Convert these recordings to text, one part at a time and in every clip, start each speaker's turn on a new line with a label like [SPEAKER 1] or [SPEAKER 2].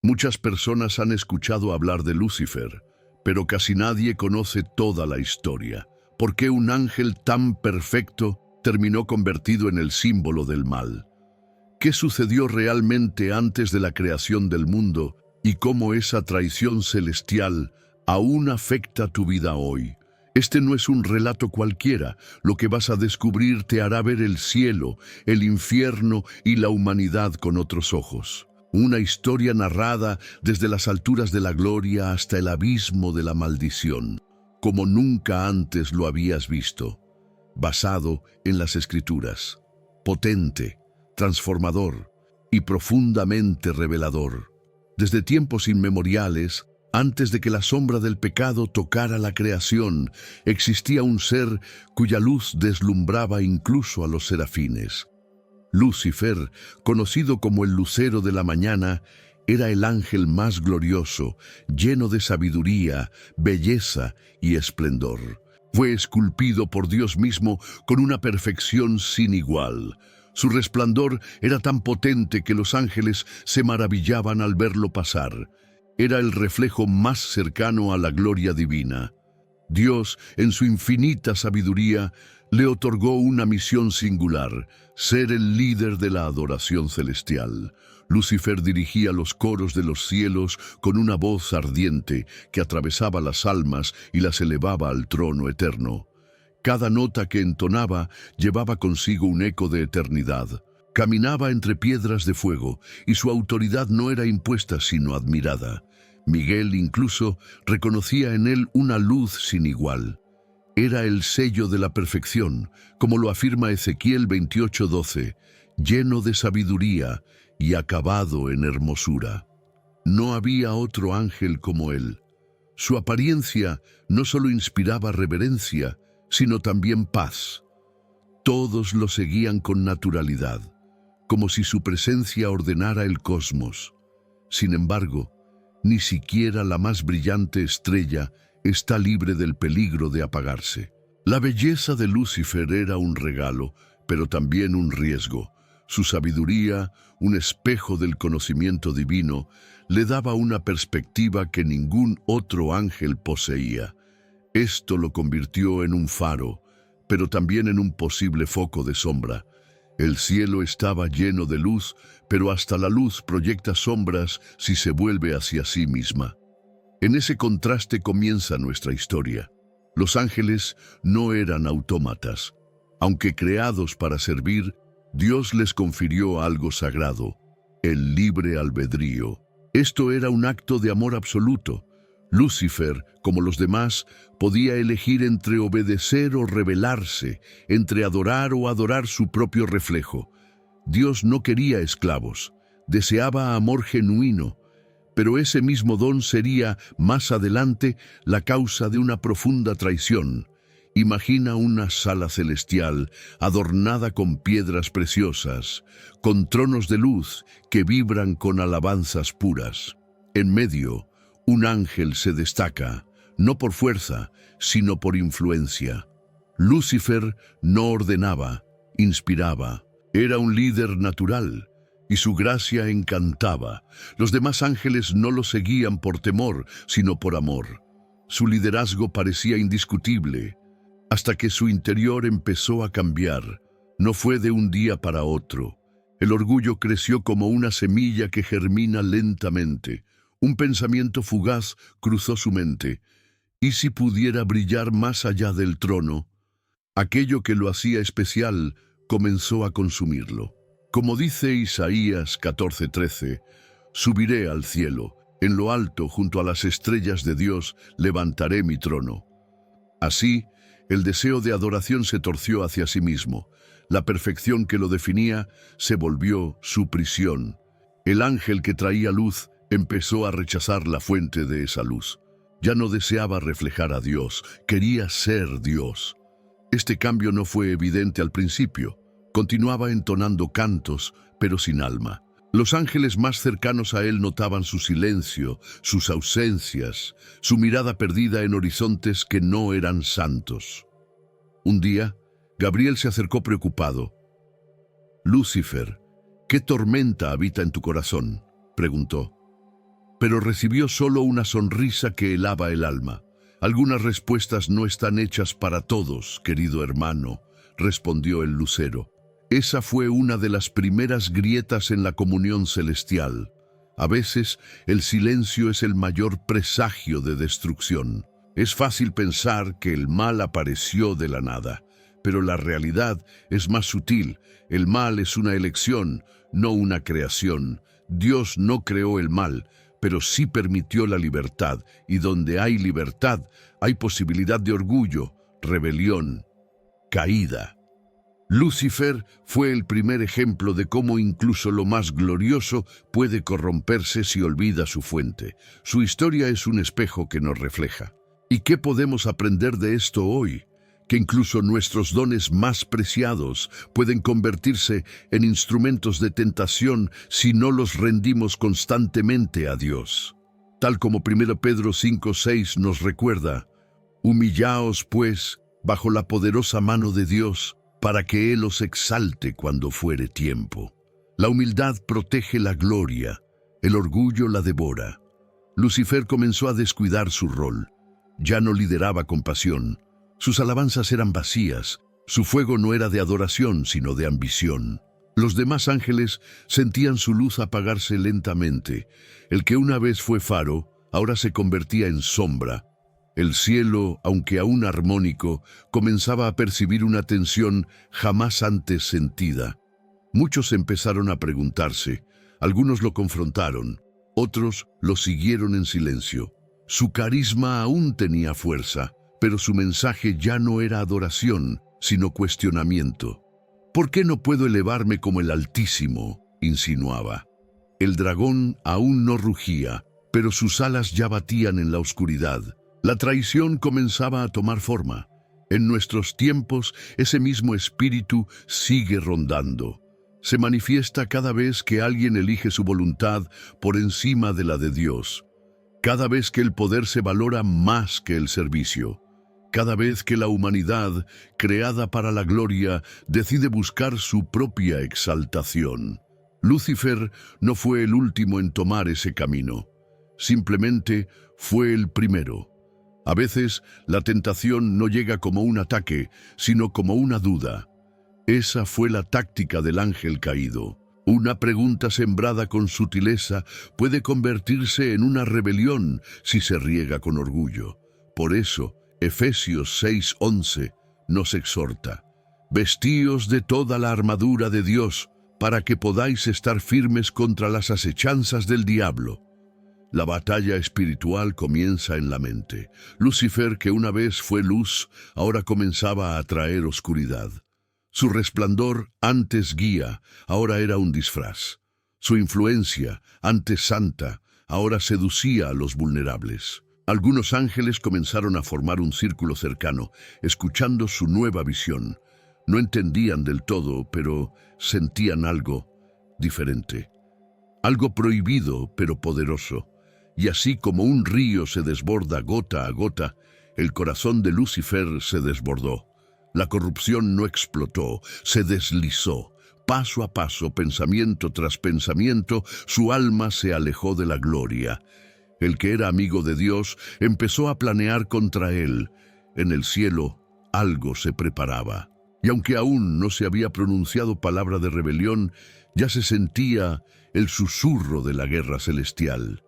[SPEAKER 1] Muchas personas han escuchado hablar de Lucifer, pero casi nadie conoce toda la historia. ¿Por qué un ángel tan perfecto terminó convertido en el símbolo del mal? ¿Qué sucedió realmente antes de la creación del mundo y cómo esa traición celestial aún afecta tu vida hoy? Este no es un relato cualquiera. Lo que vas a descubrir te hará ver el cielo, el infierno y la humanidad con otros ojos. Una historia narrada desde las alturas de la gloria hasta el abismo de la maldición, como nunca antes lo habías visto, basado en las Escrituras. Potente, transformador y profundamente revelador. Desde tiempos inmemoriales, antes de que la sombra del pecado tocara la creación, existía un ser cuya luz deslumbraba incluso a los serafines. Lucifer, conocido como el lucero de la mañana, era el ángel más glorioso, lleno de sabiduría, belleza y esplendor. Fue esculpido por Dios mismo con una perfección sin igual. Su resplandor era tan potente que los ángeles se maravillaban al verlo pasar. Era el reflejo más cercano a la gloria divina. Dios, en su infinita sabiduría, le otorgó una misión singular: ser el líder de la adoración celestial. Lucifer dirigía los coros de los cielos con una voz ardiente que atravesaba las almas y las elevaba al trono eterno. Cada nota que entonaba llevaba consigo un eco de eternidad. Caminaba entre piedras de fuego y su autoridad no era impuesta sino admirada. Miguel incluso reconocía en él una luz sin igual. Era el sello de la perfección, como lo afirma Ezequiel 28:12, lleno de sabiduría y acabado en hermosura. No había otro ángel como él. Su apariencia no solo inspiraba reverencia, sino también paz. Todos lo seguían con naturalidad, como si su presencia ordenara el cosmos. Sin embargo, ni siquiera la más brillante estrella está libre del peligro de apagarse. La belleza de Lucifer era un regalo, pero también un riesgo. Su sabiduría, un espejo del conocimiento divino, le daba una perspectiva que ningún otro ángel poseía. Esto lo convirtió en un faro, pero también en un posible foco de sombra. El cielo estaba lleno de luz, pero hasta la luz proyecta sombras si se vuelve hacia sí misma. En ese contraste comienza nuestra historia. Los ángeles no eran autómatas. Aunque creados para servir, Dios les confirió algo sagrado: el libre albedrío. Esto era un acto de amor absoluto. Lucifer, como los demás, podía elegir entre obedecer o rebelarse, entre adorar o adorar su propio reflejo. Dios no quería esclavos, deseaba amor genuino, pero ese mismo don sería, más adelante, la causa de una profunda traición. Imagina una sala celestial adornada con piedras preciosas, con tronos de luz que vibran con alabanzas puras. En medio, un ángel se destaca, no por fuerza, sino por influencia. Lucifer no ordenaba, inspiraba. Era un líder natural, y su gracia encantaba. Los demás ángeles no lo seguían por temor, sino por amor. Su liderazgo parecía indiscutible, hasta que su interior empezó a cambiar. No fue de un día para otro. El orgullo creció como una semilla que germina lentamente. Un pensamiento fugaz cruzó su mente: ¿y si pudiera brillar más allá del trono? Aquello que lo hacía especial comenzó a consumirlo. Como dice Isaías 14:13, subiré al cielo, en lo alto, junto a las estrellas de Dios, levantaré mi trono. Así, el deseo de adoración se torció hacia sí mismo. La perfección que lo definía se volvió su prisión. El ángel que traía luz empezó a rechazar la fuente de esa luz. Ya no deseaba reflejar a Dios, quería ser Dios. Este cambio no fue evidente al principio. Continuaba entonando cantos, pero sin alma. Los ángeles más cercanos a él notaban su silencio, sus ausencias, su mirada perdida en horizontes que no eran santos. Un día, Gabriel se acercó preocupado. «Lucifer, ¿qué tormenta habita en tu corazón?», preguntó. pero recibió solo una sonrisa que helaba el alma. Algunas respuestas no están hechas para todos, querido hermano, respondió el lucero. Esa fue una de las primeras grietas en la comunión celestial. A veces, el silencio es el mayor presagio de destrucción. Es fácil pensar que el mal apareció de la nada, pero la realidad es más sutil. El mal es una elección, no una creación. Dios no creó el mal, pero sí permitió la libertad, y donde hay libertad, hay posibilidad de orgullo, rebelión, caída. Lucifer fue el primer ejemplo de cómo incluso lo más glorioso puede corromperse si olvida su fuente. Su historia es un espejo que nos refleja. ¿Y qué podemos aprender de esto hoy? Que incluso nuestros dones más preciados pueden convertirse en instrumentos de tentación si no los rendimos constantemente a Dios. Tal como 1 Pedro 5:6 nos recuerda, humillaos pues bajo la poderosa mano de Dios, para que Él os exalte cuando fuere tiempo. La humildad protege la gloria, el orgullo la devora. Lucifer comenzó a descuidar su rol. Ya no lideraba con pasión. Sus alabanzas eran vacías. Su fuego no era de adoración, sino de ambición. Los demás ángeles sentían su luz apagarse lentamente. El que una vez fue faro, ahora se convertía en sombra. El cielo, aunque aún armónico, comenzaba a percibir una tensión jamás antes sentida. Muchos empezaron a preguntarse. Algunos lo confrontaron, otros lo siguieron en silencio. Su carisma aún tenía fuerza, pero su mensaje ya no era adoración, sino cuestionamiento. ¿Por qué no puedo elevarme como el Altísimo?, insinuaba. El dragón aún no rugía, pero sus alas ya batían en la oscuridad. La traición comenzaba a tomar forma. En nuestros tiempos, ese mismo espíritu sigue rondando. Se manifiesta cada vez que alguien elige su voluntad por encima de la de Dios. Cada vez que el poder se valora más que el servicio. Cada vez que la humanidad, creada para la gloria, decide buscar su propia exaltación. Lucifer no fue el último en tomar ese camino. Simplemente fue el primero. A veces, la tentación no llega como un ataque, sino como una duda. Esa fue la táctica del ángel caído. Una pregunta sembrada con sutileza puede convertirse en una rebelión si se riega con orgullo. Por eso, Efesios 6:11 nos exhorta: vestíos de toda la armadura de Dios, para que podáis estar firmes contra las acechanzas del diablo. La batalla espiritual comienza en la mente. Lucifer, que una vez fue luz, ahora comenzaba a atraer oscuridad. Su resplandor, antes guía, ahora era un disfraz. Su influencia, antes santa, ahora seducía a los vulnerables. Algunos ángeles comenzaron a formar un círculo cercano, escuchando su nueva visión. No entendían del todo, pero sentían algo diferente. Algo prohibido, pero poderoso. Y así como un río se desborda gota a gota, el corazón de Lucifer se desbordó. La corrupción no explotó, se deslizó. Paso a paso, pensamiento tras pensamiento, su alma se alejó de la gloria. El que era amigo de Dios empezó a planear contra él. En el cielo, algo se preparaba. Y aunque aún no se había pronunciado palabra de rebelión, ya se sentía el susurro de la guerra celestial.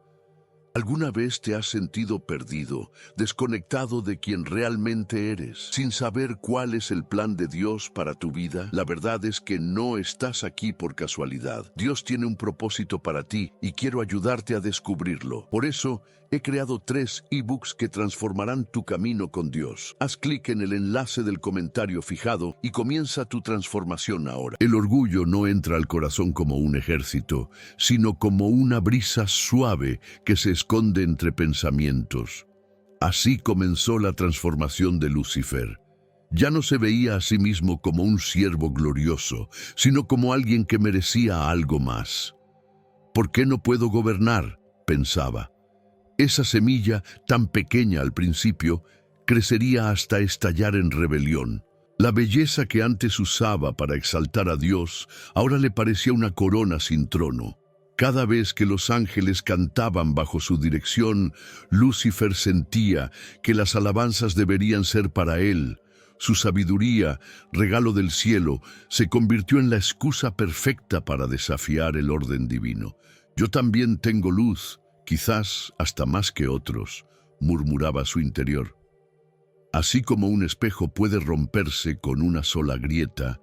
[SPEAKER 1] ¿Alguna vez te has sentido perdido, desconectado de quien realmente eres, sin saber cuál es el plan de Dios para tu vida? La verdad es que no estás aquí por casualidad. Dios tiene un propósito para ti y quiero ayudarte a descubrirlo. Por eso, he creado 3 ebooks que transformarán tu camino con Dios. Haz clic en el enlace del comentario fijado y comienza tu transformación ahora. El orgullo no entra al corazón como un ejército, sino como una brisa suave que se esconde entre pensamientos. Así comenzó la transformación de Lucifer. Ya no se veía a sí mismo como un siervo glorioso, sino como alguien que merecía algo más. ¿Por qué no puedo gobernar?, pensaba. Esa semilla, tan pequeña al principio, crecería hasta estallar en rebelión. La belleza que antes usaba para exaltar a Dios, ahora le parecía una corona sin trono. Cada vez que los ángeles cantaban bajo su dirección, Lucifer sentía que las alabanzas deberían ser para él. Su sabiduría, regalo del cielo, se convirtió en la excusa perfecta para desafiar el orden divino. «Yo también tengo luz, quizás hasta más que otros», murmuraba su interior. Así como un espejo puede romperse con una sola grieta,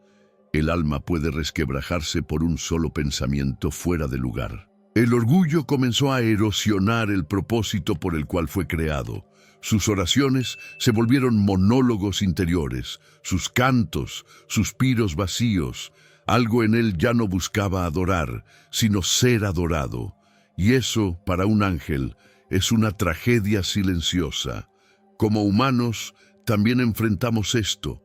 [SPEAKER 1] el alma puede resquebrajarse por un solo pensamiento fuera de lugar. El orgullo comenzó a erosionar el propósito por el cual fue creado. Sus oraciones se volvieron monólogos interiores, sus cantos, suspiros vacíos. Algo en él ya no buscaba adorar, sino ser adorado. Y eso, para un ángel, es una tragedia silenciosa. Como humanos, también enfrentamos esto.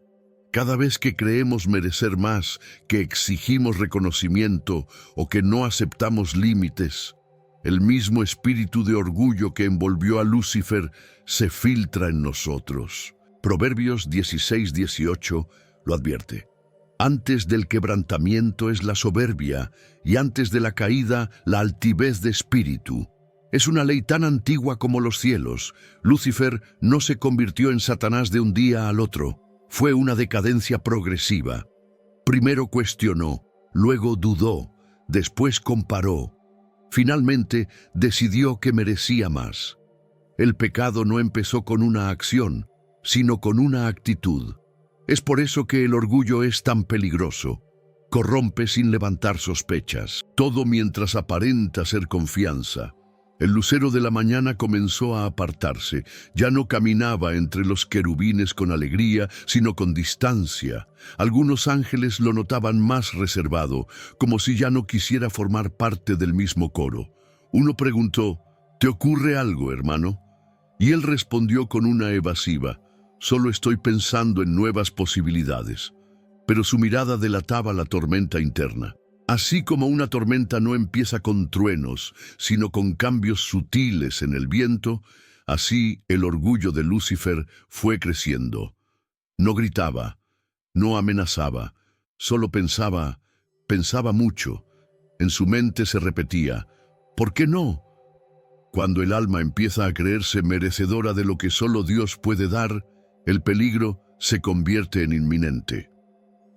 [SPEAKER 1] Cada vez que creemos merecer más, que exigimos reconocimiento o que no aceptamos límites, el mismo espíritu de orgullo que envolvió a Lucifer se filtra en nosotros. Proverbios 16:18 lo advierte. Antes del quebrantamiento es la soberbia, y antes de la caída la altivez de espíritu. Es una ley tan antigua como los cielos. Lucifer no se convirtió en Satanás de un día al otro. Fue una decadencia progresiva. Primero cuestionó, luego dudó, después comparó. Finalmente decidió que merecía más. El pecado no empezó con una acción, sino con una actitud. Es por eso que el orgullo es tan peligroso. Corrompe sin levantar sospechas, todo mientras aparenta ser confianza. El lucero de la mañana comenzó a apartarse. Ya no caminaba entre los querubines con alegría, sino con distancia. Algunos ángeles lo notaban más reservado, como si ya no quisiera formar parte del mismo coro. Uno preguntó, «¿Te ocurre algo, hermano?» Y él respondió con una evasiva, «Solo estoy pensando en nuevas posibilidades». Pero su mirada delataba la tormenta interna. Así como una tormenta no empieza con truenos, sino con cambios sutiles en el viento, así el orgullo de Lucifer fue creciendo. No gritaba, no amenazaba, solo pensaba mucho. En su mente se repetía, ¿por qué no? Cuando el alma empieza a creerse merecedora de lo que solo Dios puede dar, el peligro se convierte en inminente.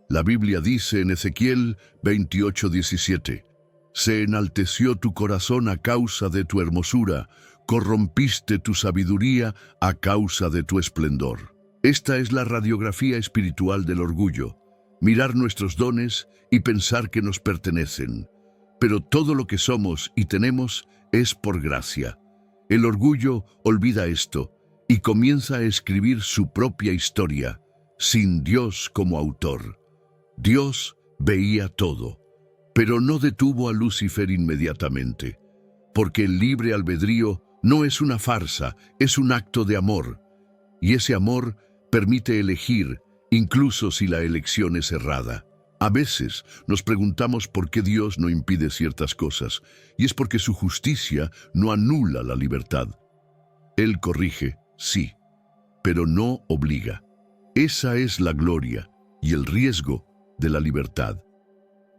[SPEAKER 1] La Biblia dice en Ezequiel 28:17, «Se enalteció tu corazón a causa de tu hermosura, corrompiste tu sabiduría a causa de tu esplendor». Esta es la radiografía espiritual del orgullo, mirar nuestros dones y pensar que nos pertenecen. Pero todo lo que somos y tenemos es por gracia. El orgullo olvida esto y comienza a escribir su propia historia, sin Dios como autor. Dios veía todo, pero no detuvo a Lucifer inmediatamente, porque el libre albedrío no es una farsa, es un acto de amor, y ese amor permite elegir, incluso si la elección es errada. A veces nos preguntamos por qué Dios no impide ciertas cosas, y es porque su justicia no anula la libertad. Él corrige, sí, pero no obliga. Esa es la gloria y el riesgo de la libertad.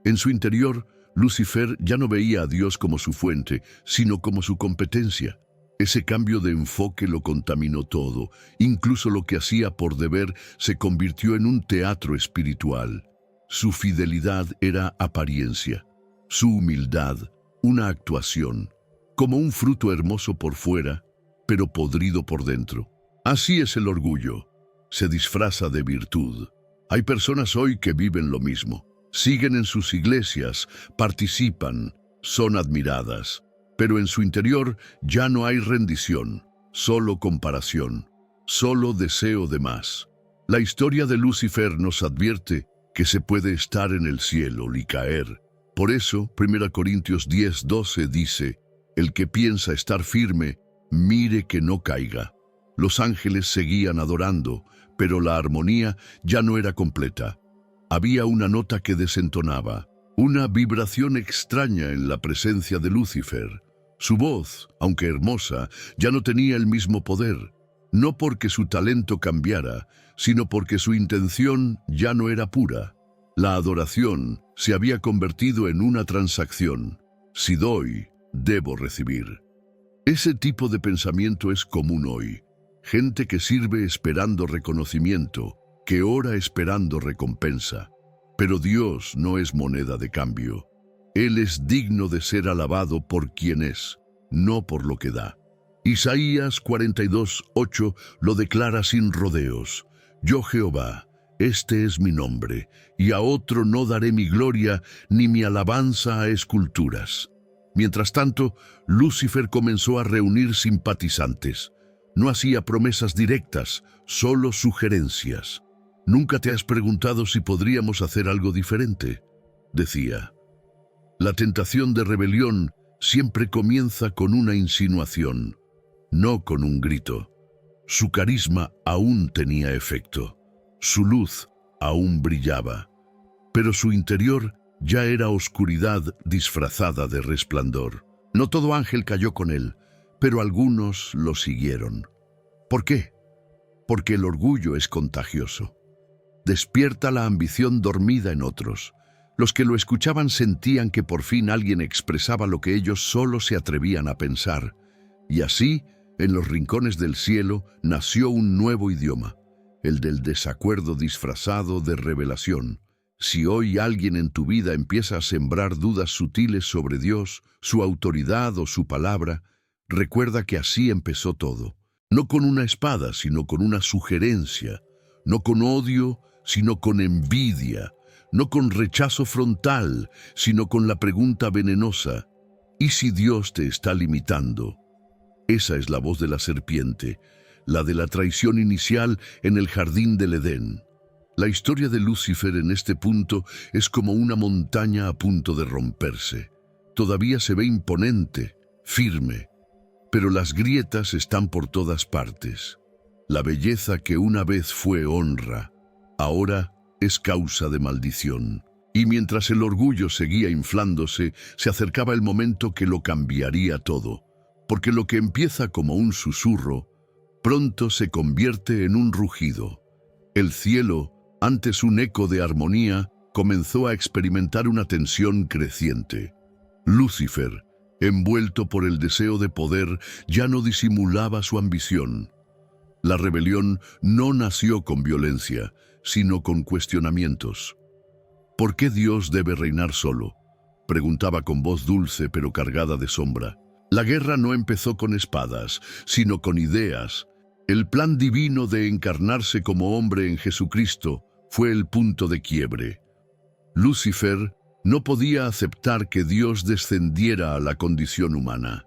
[SPEAKER 1] En su interior, Lucifer ya no veía a Dios como su fuente, sino como su competencia. Ese cambio de enfoque lo contaminó todo, incluso lo que hacía por deber se convirtió en un teatro espiritual. Su fidelidad era apariencia, su humildad, una actuación, como un fruto hermoso por fuera, pero podrido por dentro. Así es el orgullo, se disfraza de virtud. Hay personas hoy que viven lo mismo. Siguen en sus iglesias, participan, son admiradas. Pero en su interior ya no hay rendición, solo comparación, solo deseo de más. La historia de Lucifer nos advierte que se puede estar en el cielo y caer. Por eso, 1 Corintios 10:12 dice, «El que piensa estar firme, mire que no caiga». Los ángeles seguían adorando, pero la armonía ya no era completa. Había una nota que desentonaba, una vibración extraña en la presencia de Lucifer. Su voz, aunque hermosa, ya no tenía el mismo poder, no porque su talento cambiara, sino porque su intención ya no era pura. La adoración se había convertido en una transacción. Si doy, debo recibir. Ese tipo de pensamiento es común hoy. Gente que sirve esperando reconocimiento, que ora esperando recompensa. Pero Dios no es moneda de cambio. Él es digno de ser alabado por quien es, no por lo que da. Isaías 42:8 lo declara sin rodeos. Yo Jehová, este es mi nombre, y a otro no daré mi gloria ni mi alabanza a esculturas. Mientras tanto, Lucifer comenzó a reunir simpatizantes. No hacía promesas directas, solo sugerencias. ¿Nunca te has preguntado si podríamos hacer algo diferente?, decía. La tentación de rebelión siempre comienza con una insinuación, no con un grito. Su carisma aún tenía efecto. Su luz aún brillaba. Pero su interior ya era oscuridad disfrazada de resplandor. No todo ángel cayó con él, pero algunos lo siguieron. ¿Por qué? Porque el orgullo es contagioso. Despierta la ambición dormida en otros. Los que lo escuchaban sentían que por fin alguien expresaba lo que ellos solo se atrevían a pensar. Y así, en los rincones del cielo, nació un nuevo idioma, el del desacuerdo disfrazado de revelación. Si hoy alguien en tu vida empieza a sembrar dudas sutiles sobre Dios, su autoridad o su palabra, recuerda que así empezó todo. No con una espada, sino con una sugerencia. No con odio, sino con envidia. No con rechazo frontal, sino con la pregunta venenosa: ¿y si Dios te está limitando? Esa es la voz de la serpiente, la de la traición inicial en el jardín del Edén. La historia de Lucifer en este punto es como una montaña a punto de romperse. Todavía se ve imponente, firme, pero las grietas están por todas partes. La belleza que una vez fue honra, ahora es causa de maldición. Y mientras el orgullo seguía inflándose, se acercaba el momento que lo cambiaría todo. Porque lo que empieza como un susurro, pronto se convierte en un rugido. El cielo, antes un eco de armonía, comenzó a experimentar una tensión creciente. Lucifer, envuelto por el deseo de poder, ya no disimulaba su ambición. La rebelión no nació con violencia, sino con cuestionamientos. ¿Por qué Dios debe reinar solo?, preguntaba con voz dulce pero cargada de sombra. La guerra no empezó con espadas, sino con ideas. El plan divino de encarnarse como hombre en Jesucristo fue el punto de quiebre. Lucifer no podía aceptar que Dios descendiera a la condición humana.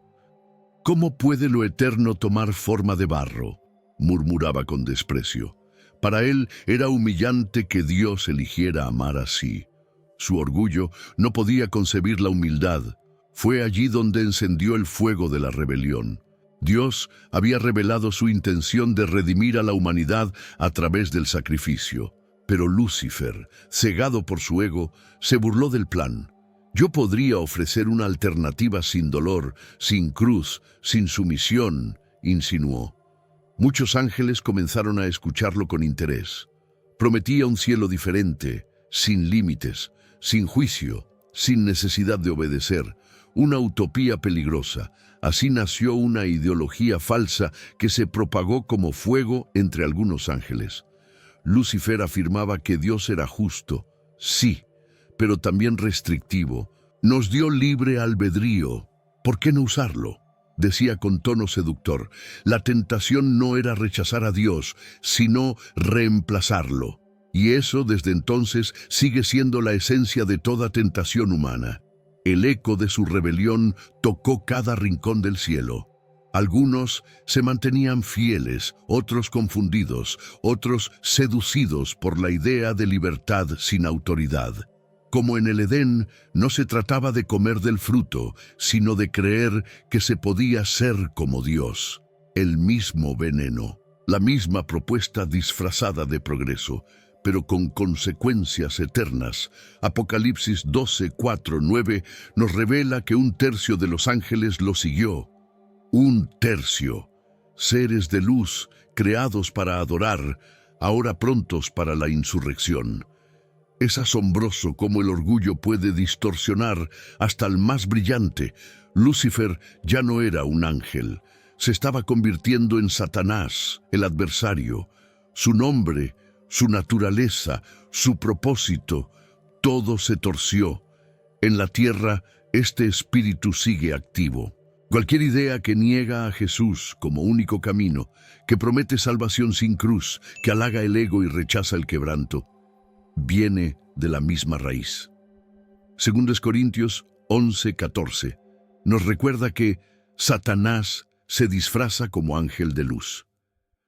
[SPEAKER 1] ¿Cómo puede lo eterno tomar forma de barro?, murmuraba con desprecio. Para él era humillante que Dios eligiera amar así. Su orgullo no podía concebir la humildad. Fue allí donde encendió el fuego de la rebelión. Dios había revelado su intención de redimir a la humanidad a través del sacrificio. Pero Lucifer, cegado por su ego, se burló del plan. Yo podría ofrecer una alternativa sin dolor, sin cruz, sin sumisión, insinuó. Muchos ángeles comenzaron a escucharlo con interés. Prometía un cielo diferente, sin límites, sin juicio, sin necesidad de obedecer, una utopía peligrosa. Así nació una ideología falsa que se propagó como fuego entre algunos ángeles. Lucifer afirmaba que Dios era justo, sí, pero también restrictivo. Nos dio libre albedrío. ¿Por qué no usarlo?, decía con tono seductor. La tentación no era rechazar a Dios, sino reemplazarlo. Y eso, desde entonces, sigue siendo la esencia de toda tentación humana. El eco de su rebelión tocó cada rincón del cielo. Algunos se mantenían fieles, otros confundidos, otros seducidos por la idea de libertad sin autoridad. Como en el Edén, no se trataba de comer del fruto, sino de creer que se podía ser como Dios. El mismo veneno, la misma propuesta disfrazada de progreso, pero con consecuencias eternas. Apocalipsis 12:4-9 nos revela que 1/3 de los ángeles lo siguió. 1/3, seres de luz, creados para adorar, ahora prontos para la insurrección. Es asombroso cómo el orgullo puede distorsionar hasta el más brillante. Lucifer ya no era un ángel, se estaba convirtiendo en Satanás, el adversario. Su nombre, su naturaleza, su propósito, todo se torció. En la tierra, este espíritu sigue activo. Cualquier idea que niega a Jesús como único camino, que promete salvación sin cruz, que halaga el ego y rechaza el quebranto, viene de la misma raíz. 2 Corintios 11:14 nos recuerda que Satanás se disfraza como ángel de luz.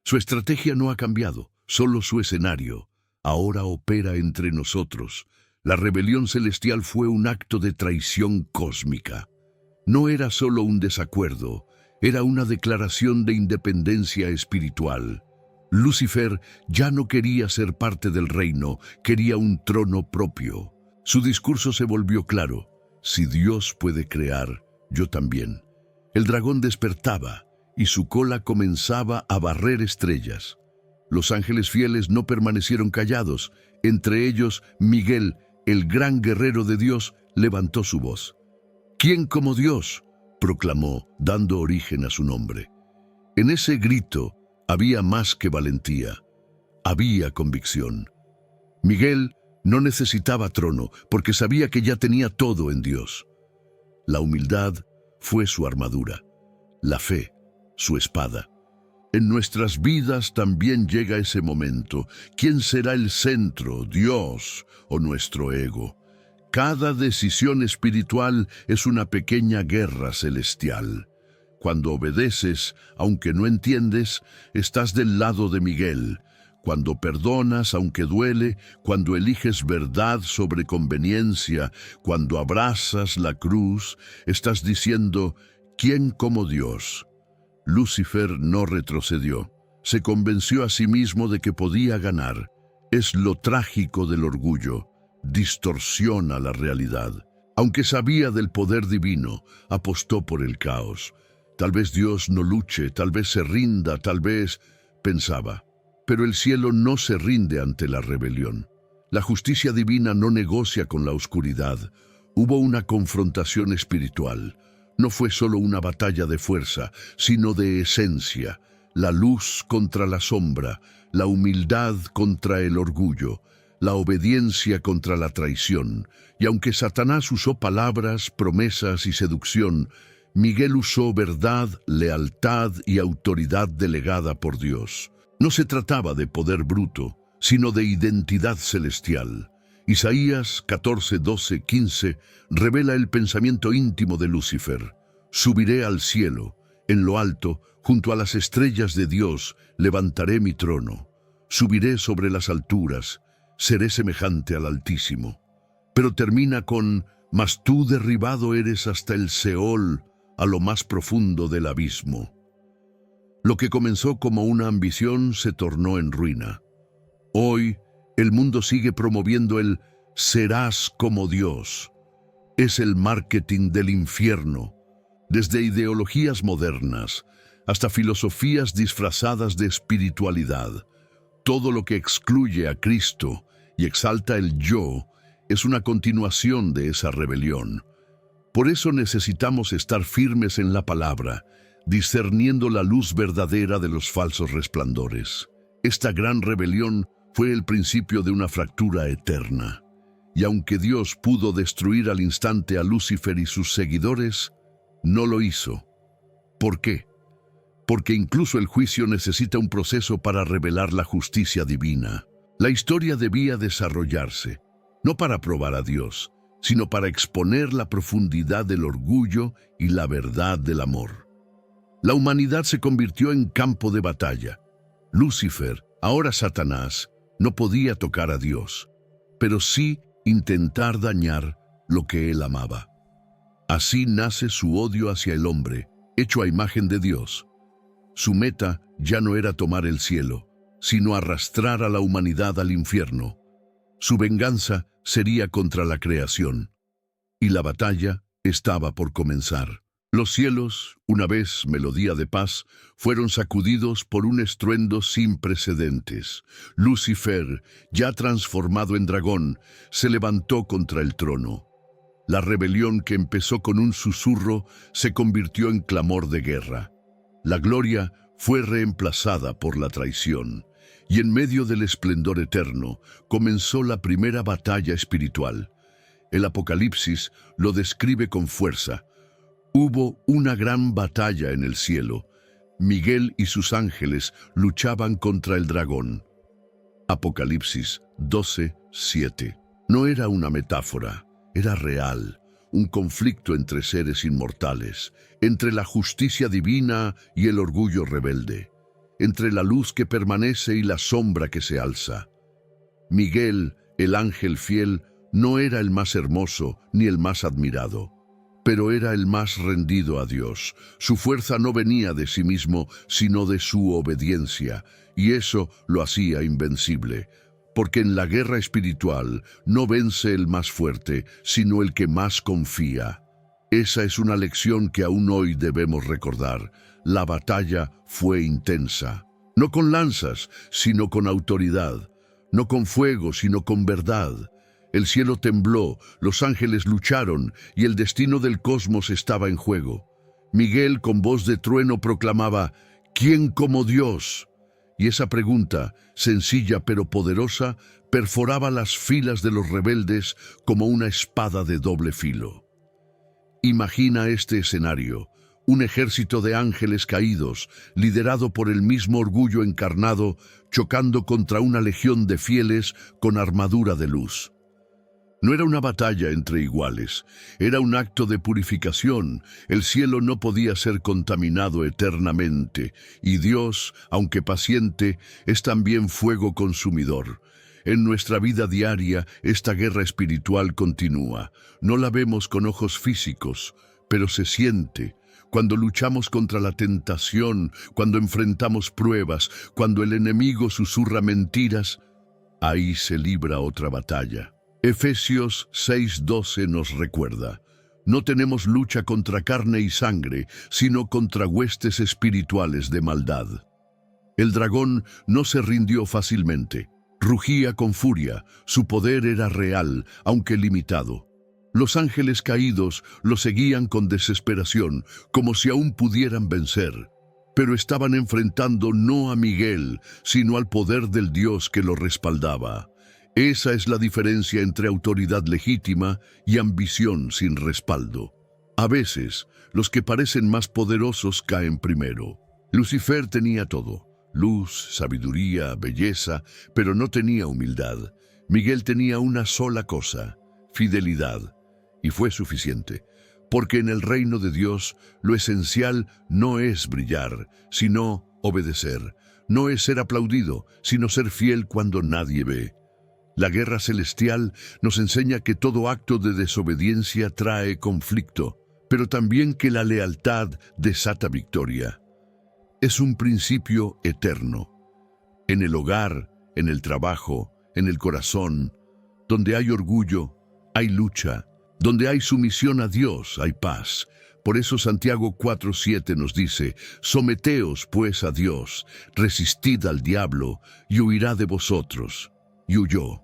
[SPEAKER 1] Su estrategia no ha cambiado, solo su escenario. Ahora opera entre nosotros. La rebelión celestial fue un acto de traición cósmica. No era solo un desacuerdo, era una declaración de independencia espiritual. Lucifer ya no quería ser parte del reino, quería un trono propio. Su discurso se volvió claro: si Dios puede crear, yo también. El dragón despertaba y su cola comenzaba a barrer estrellas. Los ángeles fieles no permanecieron callados. Entre ellos, Miguel, el gran guerrero de Dios, levantó su voz. ¿Quién como Dios?, proclamó, dando origen a su nombre. En ese grito había más que valentía, había convicción. Miguel no necesitaba trono porque sabía que ya tenía todo en Dios. La humildad fue su armadura, la fe, su espada. En nuestras vidas también llega ese momento. ¿Quién será el centro, Dios o nuestro ego? Cada decisión espiritual es una pequeña guerra celestial. Cuando obedeces, aunque no entiendes, estás del lado de Miguel. Cuando perdonas, aunque duele, cuando eliges verdad sobre conveniencia, cuando abrazas la cruz, estás diciendo: ¿quién como Dios? Lucifer no retrocedió. Se convenció a sí mismo de que podía ganar. Es lo trágico del orgullo. Distorsiona la realidad. Aunque sabía del poder divino, apostó por el caos. Tal vez Dios no luche, tal vez se rinda, tal vez, pensaba. Pero el cielo no se rinde ante la rebelión. La justicia divina no negocia con la oscuridad. Hubo una confrontación espiritual. No fue solo una batalla de fuerza, sino de esencia. La luz contra la sombra, la humildad contra el orgullo, la obediencia contra la traición. Y aunque Satanás usó palabras, promesas y seducción, Miguel usó verdad, lealtad y autoridad delegada por Dios. No se trataba de poder bruto, sino de identidad celestial. Isaías 14, 12, 15 revela el pensamiento íntimo de Lucifer. Subiré al cielo, en lo alto, junto a las estrellas de Dios, levantaré mi trono. Subiré sobre las alturas, seré semejante al Altísimo. Pero termina con: mas tú derribado eres hasta el Seol, a lo más profundo del abismo. Lo que comenzó como una ambición se tornó en ruina. Hoy, el mundo sigue promoviendo el serás como Dios. Es el marketing del infierno. Desde ideologías modernas hasta filosofías disfrazadas de espiritualidad, todo lo que excluye a Cristo y exalta el yo es una continuación de esa rebelión. Por eso necesitamos estar firmes en la palabra, discerniendo la luz verdadera de los falsos resplandores. Esta gran rebelión fue el principio de una fractura eterna. Y aunque Dios pudo destruir al instante a Lucifer y sus seguidores, no lo hizo. ¿Por qué? Porque incluso el juicio necesita un proceso para revelar la justicia divina. La historia debía desarrollarse, no para probar a Dios, sino para exponer la profundidad del orgullo y la verdad del amor. La humanidad se convirtió en campo de batalla. Lucifer, ahora Satanás, no podía tocar a Dios, pero sí intentar dañar lo que él amaba. Así nace su odio hacia el hombre, hecho a imagen de Dios. Su meta ya no era tomar el cielo, sino arrastrar a la humanidad al infierno. Su venganza sería contra la creación, y la batalla estaba por comenzar. Los cielos, una vez melodía de paz, fueron sacudidos por un estruendo sin precedentes. Lucifer, ya transformado en dragón, se levantó contra el trono. La rebelión que empezó con un susurro se convirtió en clamor de guerra. La gloria fue reemplazada por la traición, y en medio del esplendor eterno comenzó la primera batalla espiritual. El Apocalipsis lo describe con fuerza. Hubo una gran batalla en el cielo. Miguel y sus ángeles luchaban contra el dragón. Apocalipsis 12:7. No era una metáfora, era real. Un conflicto entre seres inmortales, entre la justicia divina y el orgullo rebelde, entre la luz que permanece y la sombra que se alza. Miguel, el ángel fiel, no era el más hermoso ni el más admirado, pero era el más rendido a Dios. Su fuerza no venía de sí mismo, sino de su obediencia, y eso lo hacía invencible. Porque en la guerra espiritual no vence el más fuerte, sino el que más confía. Esa es una lección que aún hoy debemos recordar. La batalla fue intensa, no con lanzas, sino con autoridad, no con fuego, sino con verdad. El cielo tembló, los ángeles lucharon, y el destino del cosmos estaba en juego. Miguel, con voz de trueno, proclamaba: ¿quién como Dios? Y esa pregunta, sencilla pero poderosa, perforaba las filas de los rebeldes como una espada de doble filo. Imagina este escenario: un ejército de ángeles caídos, liderado por el mismo orgullo encarnado, chocando contra una legión de fieles con armadura de luz. No era una batalla entre iguales, era un acto de purificación. El cielo no podía ser contaminado eternamente, y Dios, aunque paciente, es también fuego consumidor. En nuestra vida diaria, esta guerra espiritual continúa. No la vemos con ojos físicos, pero se siente. Cuando luchamos contra la tentación, cuando enfrentamos pruebas, cuando el enemigo susurra mentiras, ahí se libra otra batalla. Efesios 6:12 nos recuerda: no tenemos lucha contra carne y sangre, sino contra huestes espirituales de maldad. El dragón no se rindió fácilmente. Rugía con furia, su poder era real, aunque limitado. Los ángeles caídos lo seguían con desesperación, como si aún pudieran vencer. Pero estaban enfrentando no a Miguel, sino al poder del Dios que lo respaldaba. Esa es la diferencia entre autoridad legítima y ambición sin respaldo. A veces, los que parecen más poderosos caen primero. Lucifer tenía todo: luz, sabiduría, belleza, pero no tenía humildad. Miguel tenía una sola cosa: fidelidad, y fue suficiente. Porque en el reino de Dios, lo esencial no es brillar, sino obedecer. No es ser aplaudido, sino ser fiel cuando nadie ve. La guerra celestial nos enseña que todo acto de desobediencia trae conflicto, pero también que la lealtad desata victoria. Es un principio eterno. En el hogar, en el trabajo, en el corazón, donde hay orgullo, hay lucha. Donde hay sumisión a Dios, hay paz. Por eso Santiago 4:7 nos dice: someteos pues a Dios, resistid al diablo, y huirá de vosotros. Y huyó.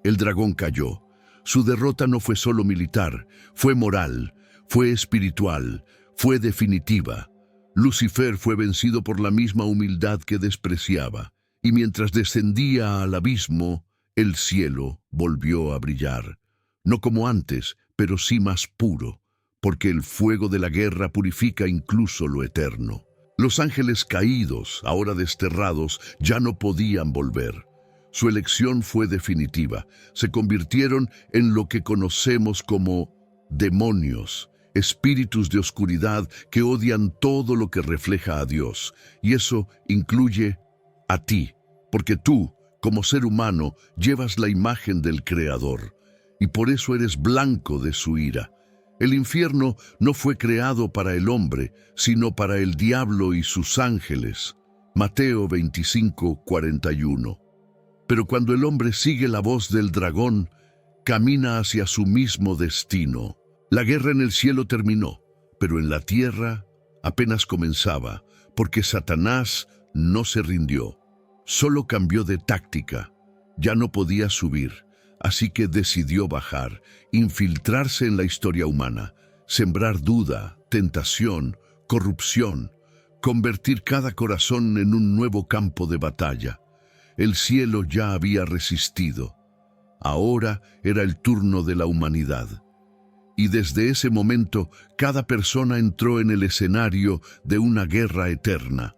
[SPEAKER 1] El dragón cayó. Su derrota no fue solo militar, fue moral, fue espiritual, fue definitiva. Lucifer fue vencido por la misma humildad que despreciaba, y mientras descendía al abismo, el cielo volvió a brillar. No como antes, pero sí más puro, porque el fuego de la guerra purifica incluso lo eterno. Los ángeles caídos, ahora desterrados, ya no podían volver. Su elección fue definitiva. Se convirtieron en lo que conocemos como demonios, espíritus de oscuridad que odian todo lo que refleja a Dios. Y eso incluye a ti, porque tú, como ser humano, llevas la imagen del Creador, y por eso eres blanco de su ira. El infierno no fue creado para el hombre, sino para el diablo y sus ángeles. Mateo 25:41. Pero cuando el hombre sigue la voz del dragón, camina hacia su mismo destino. La guerra en el cielo terminó, Pero en la tierra apenas comenzaba, porque Satanás no se rindió. Solo cambió de táctica. Ya no podía subir, así que decidió bajar, infiltrarse en la historia humana, sembrar duda, tentación, corrupción, convertir cada corazón en un nuevo campo de batalla. El cielo ya había resistido. Ahora era el turno de la humanidad. Y desde ese momento, cada persona entró en el escenario de una guerra eterna.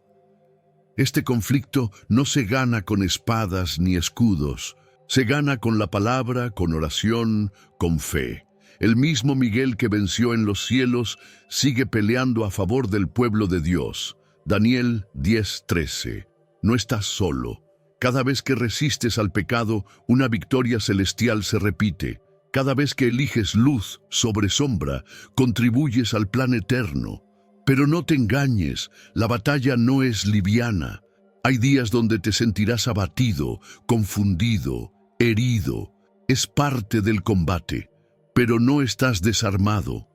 [SPEAKER 1] Este conflicto no se gana con espadas ni escudos, se gana con la palabra, con oración, con fe. El mismo Miguel que venció en los cielos sigue peleando a favor del pueblo de Dios. Daniel 10:13. No estás solo. Cada vez que resistes al pecado, una victoria celestial se repite. Cada vez que eliges luz sobre sombra, contribuyes al plan eterno. Pero no te engañes, la batalla no es liviana. Hay días donde te sentirás abatido, confundido, herido. Es parte del combate, pero no estás desarmado.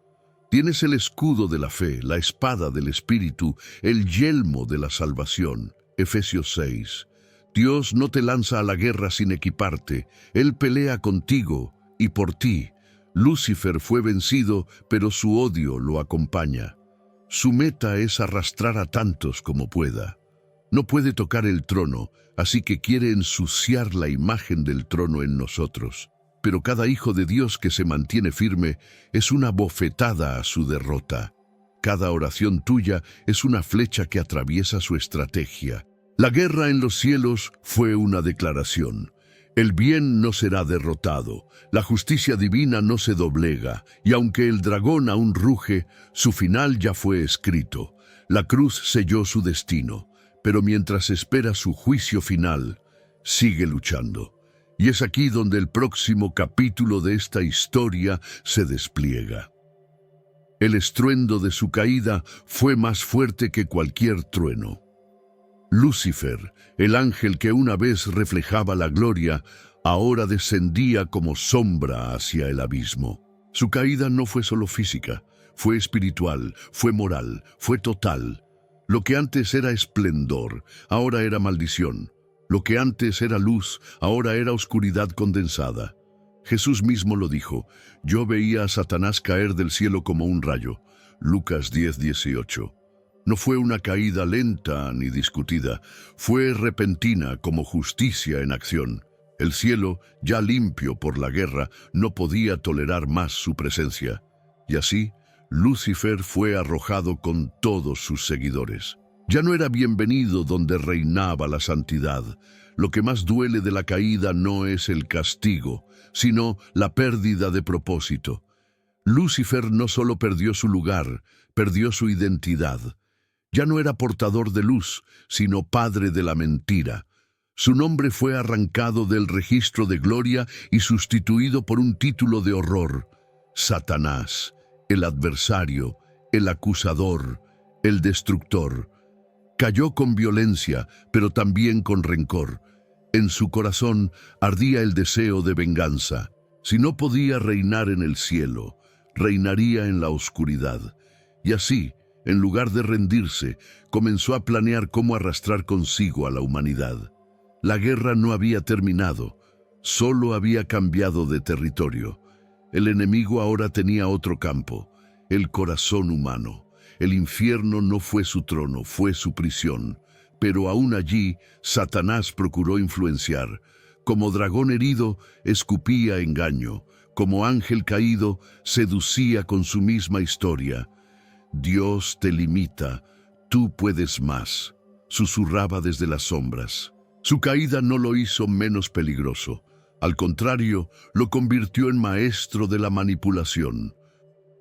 [SPEAKER 1] Tienes el escudo de la fe, la espada del Espíritu, el yelmo de la salvación. Efesios 6. Dios no te lanza a la guerra sin equiparte. Él pelea contigo y por ti. Lucifer fue vencido, pero su odio lo acompaña. Su meta es arrastrar a tantos como pueda. No puede tocar el trono, así que quiere ensuciar la imagen del trono en nosotros. Pero cada hijo de Dios que se mantiene firme es una bofetada a su derrota. Cada oración tuya es una flecha que atraviesa su estrategia. La guerra en los cielos fue una declaración. El bien no será derrotado, la justicia divina no se doblega, y aunque el dragón aún ruge, su final ya fue escrito. La cruz selló su destino, pero mientras espera su juicio final, sigue luchando. Y es aquí donde el próximo capítulo de esta historia se despliega. El estruendo de su caída fue más fuerte que cualquier trueno. Lucifer, el ángel que una vez reflejaba la gloria, ahora descendía como sombra hacia el abismo. Su caída no fue solo física, fue espiritual, fue moral, fue total. Lo que antes era esplendor, ahora era maldición. Lo que antes era luz, ahora era oscuridad condensada. Jesús mismo lo dijo: yo veía a Satanás caer del cielo como un rayo. Lucas 10:18. No fue una caída lenta ni discutida, fue repentina como justicia en acción. El cielo, ya limpio por la guerra, no podía tolerar más su presencia. Y así, Lucifer fue arrojado con todos sus seguidores. Ya no era bienvenido donde reinaba la santidad. Lo que más duele de la caída no es el castigo, sino la pérdida de propósito. Lucifer no solo perdió su lugar, perdió su identidad. Ya no era portador de luz, sino padre de la mentira. Su nombre fue arrancado del registro de gloria y sustituido por un título de horror: Satanás, el adversario, el acusador, el destructor. Cayó con violencia, pero también con rencor. En su corazón ardía el deseo de venganza. Si no podía reinar en el cielo, reinaría en la oscuridad. Y así, en lugar de rendirse, comenzó a planear cómo arrastrar consigo a la humanidad. La guerra no había terminado, solo había cambiado de territorio. El enemigo ahora tenía otro campo, el corazón humano. El infierno no fue su trono, fue su prisión. Pero aún allí, Satanás procuró influenciar. Como dragón herido, escupía engaño. Como ángel caído, seducía con su misma historia. Dios te limita, tú puedes más, susurraba desde las sombras. Su caída no lo hizo menos peligroso. Al contrario, lo convirtió en maestro de la manipulación.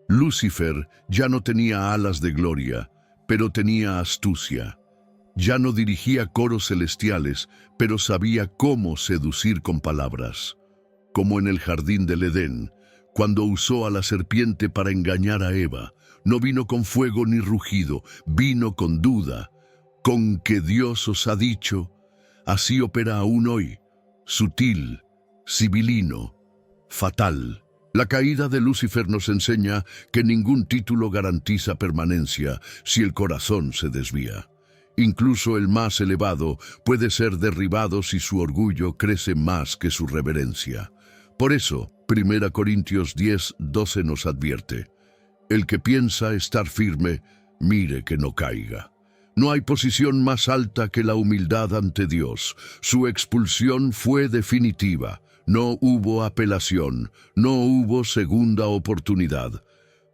[SPEAKER 1] Lucifer ya no tenía alas de gloria, pero tenía astucia. Ya no dirigía coros celestiales, pero sabía cómo seducir con palabras. Como en el jardín del Edén, cuando usó a la serpiente para engañar a Eva, no vino con fuego ni rugido, vino con duda. Con que Dios os ha dicho, así opera aún hoy, sutil, sibilino, fatal. La caída de Lucifer nos enseña que ningún título garantiza permanencia si el corazón se desvía. Incluso el más elevado puede ser derribado si su orgullo crece más que su reverencia. Por eso, 1 Corintios 10:12 nos advierte: el que piensa estar firme, mire que no caiga. No hay posición más alta que la humildad ante Dios. Su expulsión fue definitiva. No hubo apelación, no hubo segunda oportunidad.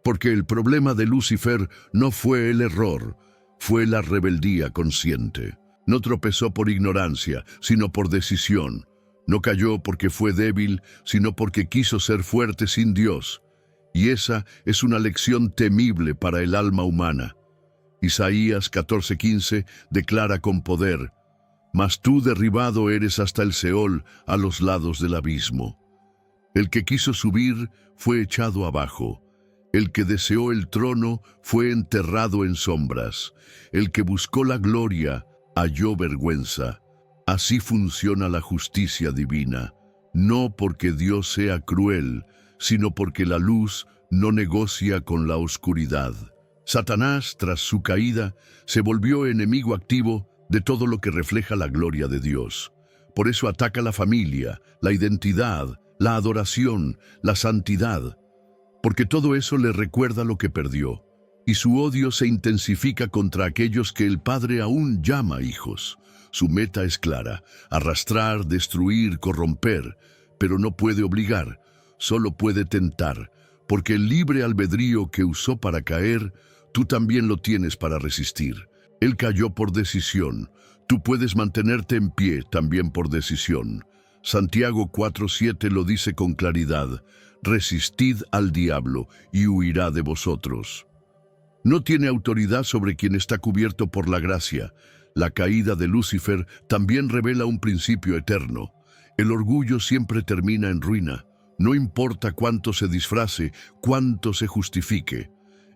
[SPEAKER 1] Porque el problema de Lucifer no fue el error, fue la rebeldía consciente. No tropezó por ignorancia, sino por decisión. No cayó porque fue débil, sino porque quiso ser fuerte sin Dios. Y esa es una lección temible para el alma humana. Isaías 14:15 declara con poder: mas tú derribado eres hasta el Seol, a los lados del abismo. El que quiso subir fue echado abajo. El que deseó el trono fue enterrado en sombras. El que buscó la gloria halló vergüenza. Así funciona la justicia divina, no porque Dios sea cruel, sino porque la luz no negocia con la oscuridad. Satanás, tras su caída, se volvió enemigo activo de todo lo que refleja la gloria de Dios. Por eso ataca la familia, la identidad, la adoración, la santidad, porque todo eso le recuerda lo que perdió, y su odio se intensifica contra aquellos que el Padre aún llama hijos. Su meta es clara: arrastrar, destruir, corromper, pero no puede obligar, solo puede tentar, porque el libre albedrío que usó para caer, tú también lo tienes para resistir. Él cayó por decisión. Tú puedes mantenerte en pie también por decisión. Santiago 4:7 lo dice con claridad: resistid al diablo y huirá de vosotros. No tiene autoridad sobre quien está cubierto por la gracia. La caída de Lucifer también revela un principio eterno. El orgullo siempre termina en ruina. No importa cuánto se disfrace, cuánto se justifique.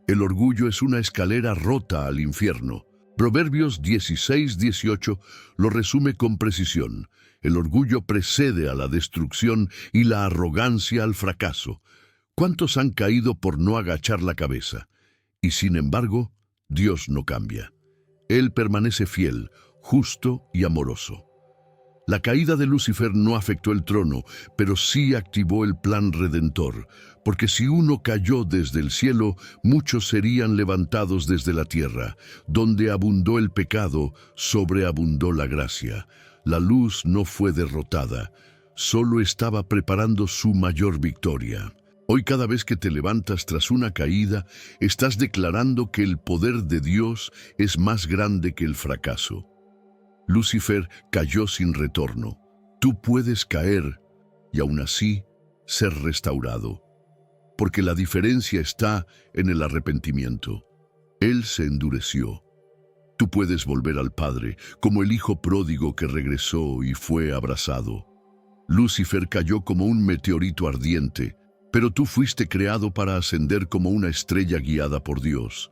[SPEAKER 1] El orgullo es una escalera rota al infierno. Proverbios 16:18 lo resume con precisión: el orgullo precede a la destrucción y la arrogancia al fracaso. ¿Cuántos han caído por no agachar la cabeza? Y sin embargo, Dios no cambia. Él permanece fiel, justo y amoroso. La caída de Lucifer no afectó el trono, pero sí activó el plan redentor, porque si uno cayó desde el cielo, muchos serían levantados desde la tierra. Donde abundó el pecado, sobreabundó la gracia. La luz no fue derrotada, solo estaba preparando su mayor victoria. Hoy, cada vez que te levantas tras una caída, estás declarando que el poder de Dios es más grande que el fracaso. Lucifer cayó sin retorno. Tú puedes caer y aún así ser restaurado, porque la diferencia está en el arrepentimiento. Él se endureció. Tú puedes volver al Padre, como el hijo pródigo que regresó y fue abrazado. Lucifer cayó como un meteorito ardiente, pero tú fuiste creado para ascender como una estrella guiada por Dios.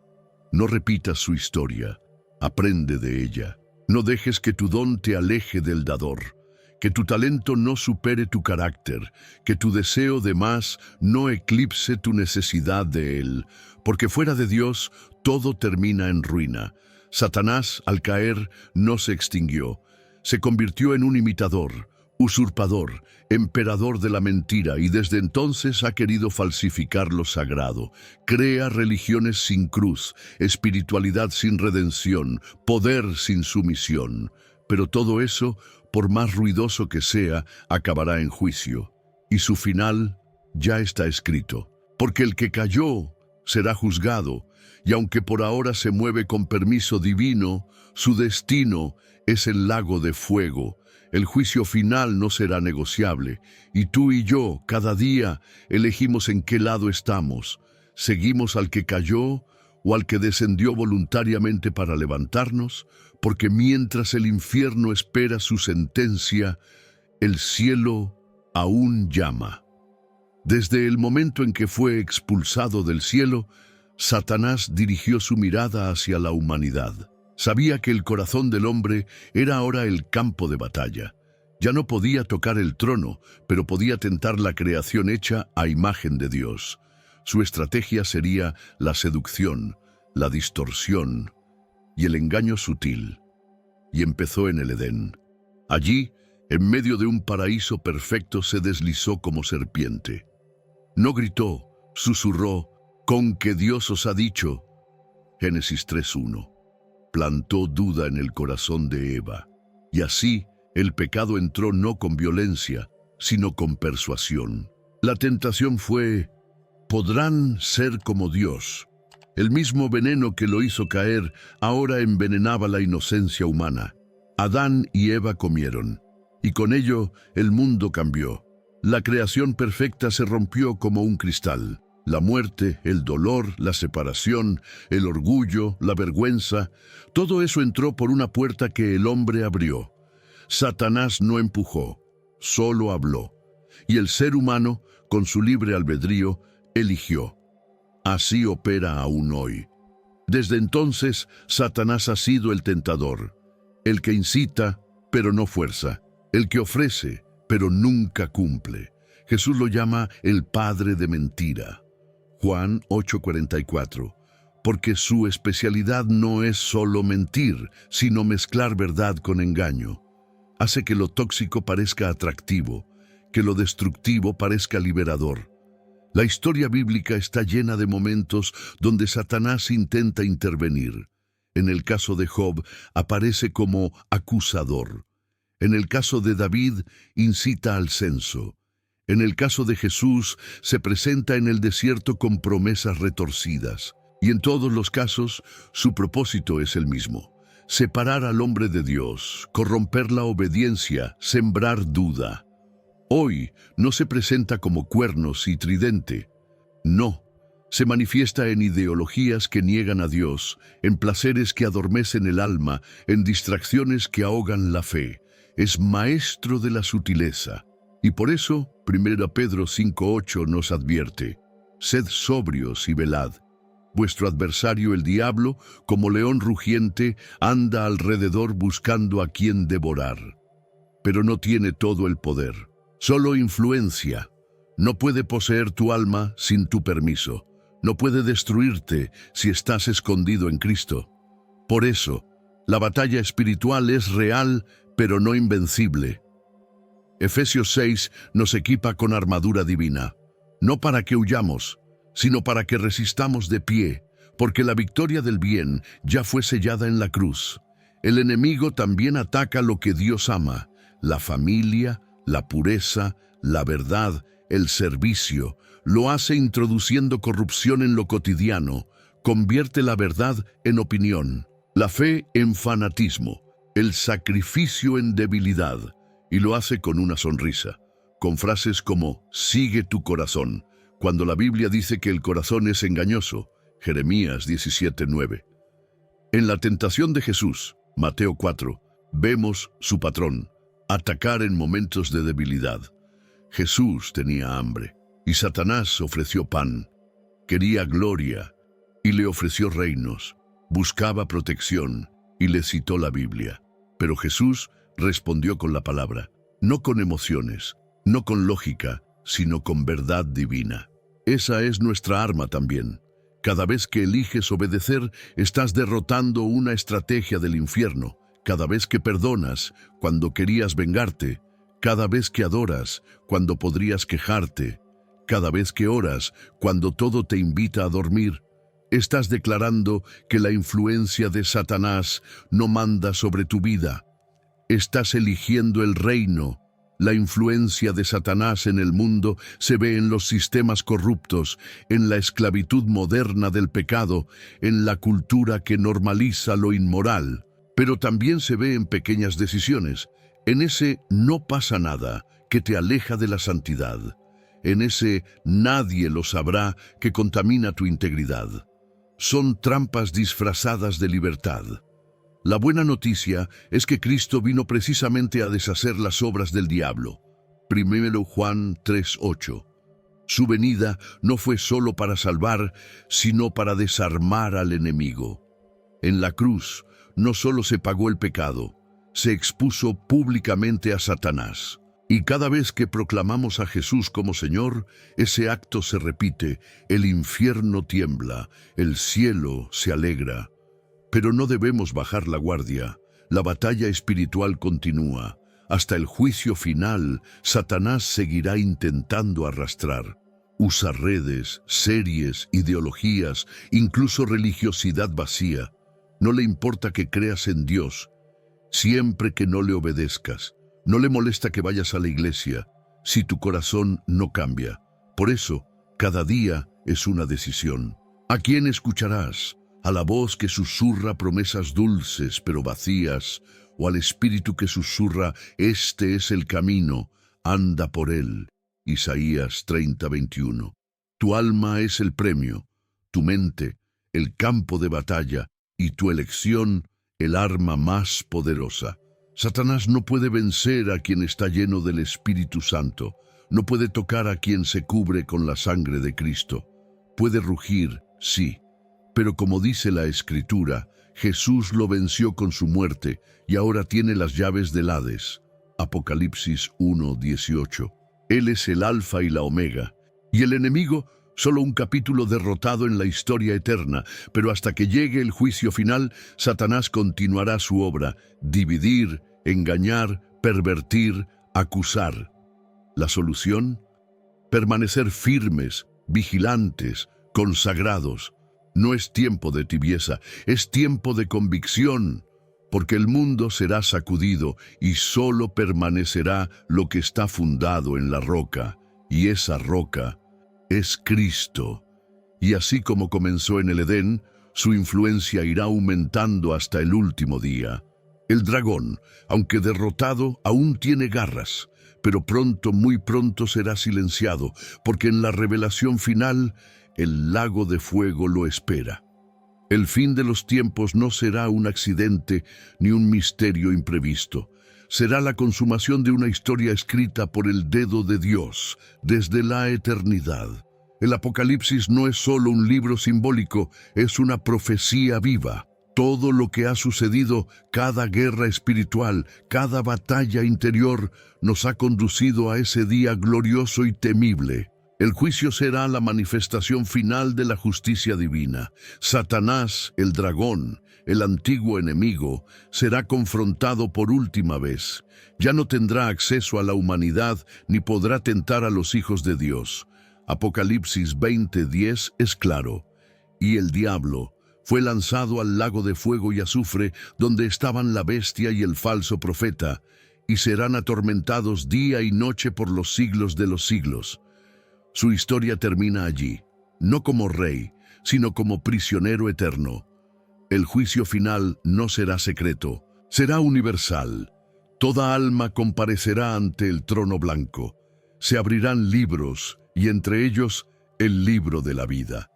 [SPEAKER 1] No repitas su historia, aprende de ella. No dejes que tu don te aleje del dador, que tu talento no supere tu carácter, que tu deseo de más no eclipse tu necesidad de él, porque fuera de Dios todo termina en ruina. Satanás, al caer, no se extinguió, se convirtió en un imitador, usurpador, emperador de la mentira, y desde entonces ha querido falsificar lo sagrado. Crea religiones sin cruz, espiritualidad sin redención, poder sin sumisión. Pero todo eso, por más ruidoso que sea, acabará en juicio. Y su final ya está escrito. Porque el que cayó será juzgado, y aunque por ahora se mueve con permiso divino, su destino es el lago de fuego. El juicio final no será negociable, y tú y yo, cada día, elegimos en qué lado estamos. ¿Seguimos al que cayó o al que descendió voluntariamente para levantarnos? Porque mientras el infierno espera su sentencia, el cielo aún llama. Desde el momento en que fue expulsado del cielo, Satanás dirigió su mirada hacia la humanidad. Sabía que el corazón del hombre era ahora el campo de batalla, Ya no podía tocar el trono, pero podía tentar la creación hecha a imagen de Dios. Su estrategia sería la seducción, la distorsión y el engaño sutil. Y empezó en el Edén. Allí, en medio de un paraíso perfecto, se deslizó como serpiente. No gritó, susurró, «¿Con qué Dios os ha dicho?» Génesis 3:1. Plantó duda en el corazón de Eva. Y así, el pecado entró no con violencia, sino con persuasión. La tentación fue, «Podrán ser como Dios». El mismo veneno que lo hizo caer ahora envenenaba la inocencia humana. Adán y Eva comieron, y con ello el mundo cambió. La creación perfecta se rompió como un cristal. La muerte, el dolor, la separación, el orgullo, la vergüenza, todo eso entró por una puerta que el hombre abrió. Satanás no empujó, solo habló. Y el ser humano, con su libre albedrío, eligió. Así opera aún hoy. Desde entonces, Satanás ha sido el tentador, el que incita, pero no fuerza, el que ofrece, pero nunca cumple. Jesús lo llama el padre de mentira. Juan 8:44, porque su especialidad no es solo mentir, sino mezclar verdad con engaño. Hace que lo tóxico parezca atractivo, que lo destructivo parezca liberador. La historia bíblica está llena de momentos donde Satanás intenta intervenir. En el caso de Job, aparece como acusador. En el caso de David, incita al censo. En el caso de Jesús, se presenta en el desierto con promesas retorcidas. Y en todos los casos, su propósito es el mismo: separar al hombre de Dios, corromper la obediencia, sembrar duda. Hoy no se presenta como cuernos y tridente. No, se manifiesta en ideologías que niegan a Dios, en placeres que adormecen el alma, en distracciones que ahogan la fe. Es maestro de la sutileza. Y por eso, 1 Pedro 5:8 nos advierte: sed sobrios y velad. Vuestro adversario el diablo, como león rugiente, anda alrededor buscando a quien devorar. Pero no tiene todo el poder, solo influencia. No puede poseer tu alma sin tu permiso. No puede destruirte si estás escondido en Cristo. Por eso, la batalla espiritual es real, pero no invencible. Efesios 6 nos equipa con armadura divina, no para que huyamos, sino para que resistamos de pie, porque la victoria del bien ya fue sellada en la cruz. El enemigo también ataca lo que Dios ama: la familia, la pureza, la verdad, el servicio. Lo hace introduciendo corrupción en lo cotidiano, convierte la verdad en opinión, la fe en fanatismo, el sacrificio en debilidad, y lo hace con una sonrisa, con frases como «sigue tu corazón», cuando la Biblia dice que el corazón es engañoso, Jeremías 17:9. En la tentación de Jesús, Mateo 4, vemos su patrón, atacar en momentos de debilidad. Jesús tenía hambre, y Satanás ofreció pan. Quería gloria, y le ofreció reinos. Buscaba protección, y le citó la Biblia. Pero Jesús respondió con la palabra, no con emociones, no con lógica, sino con verdad divina. Esa es nuestra arma también. Cada vez que eliges obedecer, estás derrotando una estrategia del infierno. Cada vez que perdonas, cuando querías vengarte. Cada vez que adoras, cuando podrías quejarte. Cada vez que oras, cuando todo te invita a dormir. Estás declarando que la influencia de Satanás no manda sobre tu vida. Estás eligiendo el reino. La influencia de Satanás en el mundo se ve en los sistemas corruptos, en la esclavitud moderna del pecado, en la cultura que normaliza lo inmoral. Pero también se ve en pequeñas decisiones, en ese no pasa nada que te aleja de la santidad, en ese nadie lo sabrá que contamina tu integridad. Son trampas disfrazadas de libertad. La buena noticia es que Cristo vino precisamente a deshacer las obras del diablo. 1 Juan 3:8. Su venida no fue solo para salvar, sino para desarmar al enemigo. En la cruz no solo se pagó el pecado, se expuso públicamente a Satanás. Y cada vez que proclamamos a Jesús como Señor, ese acto se repite, el infierno tiembla, el cielo se alegra. Pero no debemos bajar la guardia, la batalla espiritual continúa. Hasta el juicio final, Satanás seguirá intentando arrastrar. Usa redes, series, ideologías, incluso religiosidad vacía. No le importa que creas en Dios, siempre que no le obedezcas. No le molesta que vayas a la iglesia, si tu corazón no cambia. Por eso, cada día es una decisión. ¿A quién escucharás? ¿A la voz que susurra promesas dulces pero vacías? ¿O al espíritu que susurra, este es el camino, anda por él? Isaías 30:21. Tu alma es el premio, tu mente, el campo de batalla, y tu elección, el arma más poderosa. Satanás no puede vencer a quien está lleno del Espíritu Santo, no puede tocar a quien se cubre con la sangre de Cristo. Puede rugir, sí, pero como dice la Escritura, Jesús lo venció con su muerte y ahora tiene las llaves del Hades. Apocalipsis 1:18. Él es el Alfa y la Omega, y el enemigo, solo un capítulo derrotado en la historia eterna, pero hasta que llegue el juicio final, Satanás continuará su obra, dividir, engañar, pervertir, acusar. ¿La solución? Permanecer firmes, vigilantes, consagrados. No es tiempo de tibieza, es tiempo de convicción, porque el mundo será sacudido y solo permanecerá lo que está fundado en la roca, y esa roca es Cristo. Y así como comenzó en el Edén, su influencia irá aumentando hasta el último día. El dragón, aunque derrotado, aún tiene garras, pero pronto, muy pronto será silenciado, porque en la revelación final, el lago de fuego lo espera. El fin de los tiempos no será un accidente ni un misterio imprevisto. Será la consumación de una historia escrita por el dedo de Dios desde la eternidad. El Apocalipsis no es solo un libro simbólico, es una profecía viva. Todo lo que ha sucedido, cada guerra espiritual, cada batalla interior, nos ha conducido a ese día glorioso y temible. El juicio será la manifestación final de la justicia divina. Satanás, el dragón, el antiguo enemigo, será confrontado por última vez. Ya no tendrá acceso a la humanidad ni podrá tentar a los hijos de Dios. Apocalipsis 20:10 es claro. Y el diablo fue lanzado al lago de fuego y azufre, donde estaban la bestia y el falso profeta, y serán atormentados día y noche por los siglos de los siglos. Su historia termina allí, no como rey, sino como prisionero eterno. El juicio final no será secreto, será universal. Toda alma comparecerá ante el trono blanco. Se abrirán libros, y entre ellos el libro de la vida.